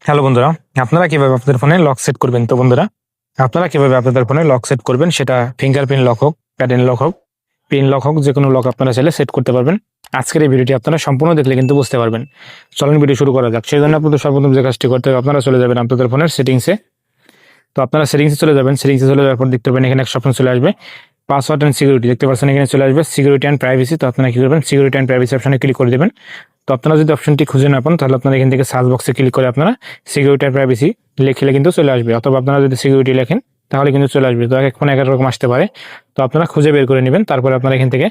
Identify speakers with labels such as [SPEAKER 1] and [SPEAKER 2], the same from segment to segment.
[SPEAKER 1] Hello বন্ধুরা, আপনারা কিভাবে আপনাদের ফোনে লক সেট করবেন? তো বন্ধুরা, আপনারা কিভাবে আপনাদের ফোনে লক সেট করবেন, সেটা ফিঙ্গারপ্রিন্ট লক হোক, প্যাটার্ন লক হোক, পিন লক হোক, যে কোনো লক আপনারা চাইলে সেট করতে পারবেন। আজকের এই ভিডিওটি আপনারা সম্পূর্ণ দেখলে কিন্তু বুঝতে পারবেন। চলুন ভিডিও শুরু করা যাক। সেই জন্য আপনাদের সর্বপ্রথম যে কাজটি করতে হবে, আপনারা চলে যাবেন আপনাদের ফোনের সেটিংসে। তো আপনারা সেটিংসে চলে যাবেন। সেটিংসে চলে যাওয়ার পর দেখতে পাবেন এখানে একটা অপশন চলে আসবে, পাসওয়ার্ড অ্যান্ড সিকিউরিটি। দেখতে পাচ্ছেন এখানে চলে আসবে সিকিউরিটি অ্যান্ড প্রাইভেসি। তো আপনারা কি করবেন, সিকিউরিটি অ্যান্ড প্রাইভেসি অপশনে ক্লিক করে দেবেন। তো আপনারা যদি অপশনটি খুঁজে না পান, তাহলে আপনারা এখান থেকে সার্চ বক্সে ক্লিক করে আপনারা সিকিউরিটি আর প্রাইভেসি লিখলে কিন্তু চলে আসবে, অথবা আপনারা যদি সিকিউরিটি লেখেন তাহলে কিন্তু চলে আসবে। তো এক ফোনে এক এক রকম আসতে পারে। তো আপনারা খুঁজে বের করে নেবেন, তারপরে আপনারা এখান থেকে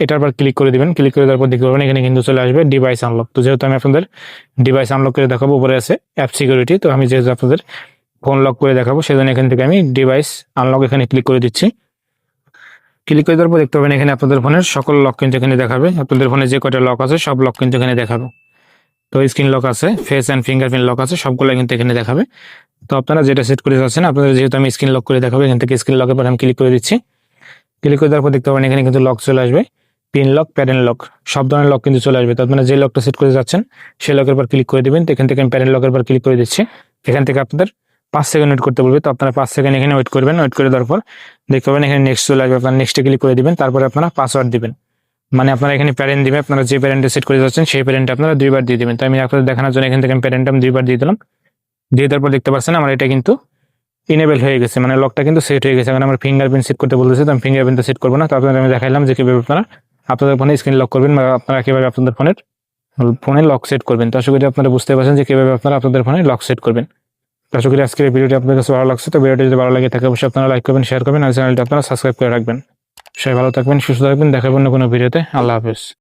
[SPEAKER 1] এটার পর ক্লিক করে দিবেন। ক্লিক করে দেওয়ার পর দেখতে পাবেন এখানে কিন্তু চলে আসবে ডিভাইস আনলক। তো যেহেতু আমি আপনাদের ডিভাইস আনলক করে দেখাবো, উপরে আছে অ্যাপ সিকিউরিটি। তো আমি যেহেতু আপনাদের ফোন লক করে দেখাবো, সেজন্য এখান থেকে আমি ডিভাইস আনলক এখানে ক্লিক করে দিচ্ছি। ক্লিক করে দেওয়ার পর দেখতে পাবেন এখানে আপনাদের ফোনের সকল লক কিন্তু এখানে দেখাবে। আপনাদের ফোনে যে কয়টা লক আছে সব লক কিন্তু এখানে দেখাবে। তো স্ক্রিন লক আছে, ফেস অ্যান্ড ফিঙ্গারপ্রিন্ট লক আছে, সবগুলো কিন্তু এখানে দেখাবে। তো আপনারা যেটা সেট করে যাচ্ছেন, আপনাদের যেহেতু আমি স্ক্রিন লক করে দেখাবো, এখান থেকে স্ক্রিন লকের পর আমি ক্লিক করে দিচ্ছি। ক্লিক করে দেওয়ার পর দেখতে পাবেন এখানে কিন্তু লক চলে আসবে, পিন লক, প্যাটার্ন লক, সব ধরনের লক কিন্তু চলে আসবে। তো আপনারা যে লকটা সেট করে যাচ্ছেন সেই লকের পর ক্লিক করে দিবেন। তো এখান থেকে আমি প্যাটার্ন লকের পর ক্লিক করে দিচ্ছি। এখান থেকে আপনাদের 5 সেকেন্ড ওয়েট করতে বলবে। তো আপনারা 5 সেকেন্ড এখানে ওয়েট করবেন। ওয়েট করে দেওয়ার পর দেখতে পাবেন এখানে নেক্সট চলে আসবে, আপনারা নেক্সটে ক্লিক করে দিবেন। তারপরে আপনারা পাসওয়ার্ড দিবেন, মানে আপনারা এখানে প্যারেন্ট দিবেন। আপনারা যে প্যারেন্টে সেট করে যাচ্ছেন সেই প্যারেন্টটা আপনারা 2বার দিয়ে দিবেন। তো আমি আপনাদের দেখানোর জন্য এখান থেকে আমি প্যারেন্টটা 2বার দিয়ে দিলাম। দিয়ে দেওয়ার পর দেখতে পাচ্ছেন আমার এটা কিন্তু ইনেবল হয়ে গেছে, মানে লকটা কিন্তু সেট হয়ে গেছে। এখন আমার ফিঙ্গারপ্রিন্ট সেট করতে বলতেছে, তো আমি ফিঙ্গারপ্রিন্টটা সেট করবো না। তো আপনাদের আমি দেখাইলাম যে কিভাবে আপনারা আপনাদের ফোনে স্ক্রিন লক করবেন, বা আপনারা কিভাবে আপনাদের ফোনে লক সেট করবেন। তো আশা করি আপনারা বুঝতে পারছেন যে কিভাবে আপনারা আপনাদের ফোনে লক সেট করবেন। তো আশা করি আজকের এই ভিডিওটি আপনাদের কাছে ভালো লাগছে। তো ভিডিওটি যদি ভালো লাগে থাকে অবশ্যই আপনারা লাইক করবেন, শেয়ার করবেন, আর চ্যানেলটি আপনারা সাবস্ক্রাইব করে রাখবেন। সবাই ভালো থাকবেন, সুস্থ থাকবেন। দেখাবেন অন্য কোনো ভিডিওতে। আল্লাহ হাফেজ।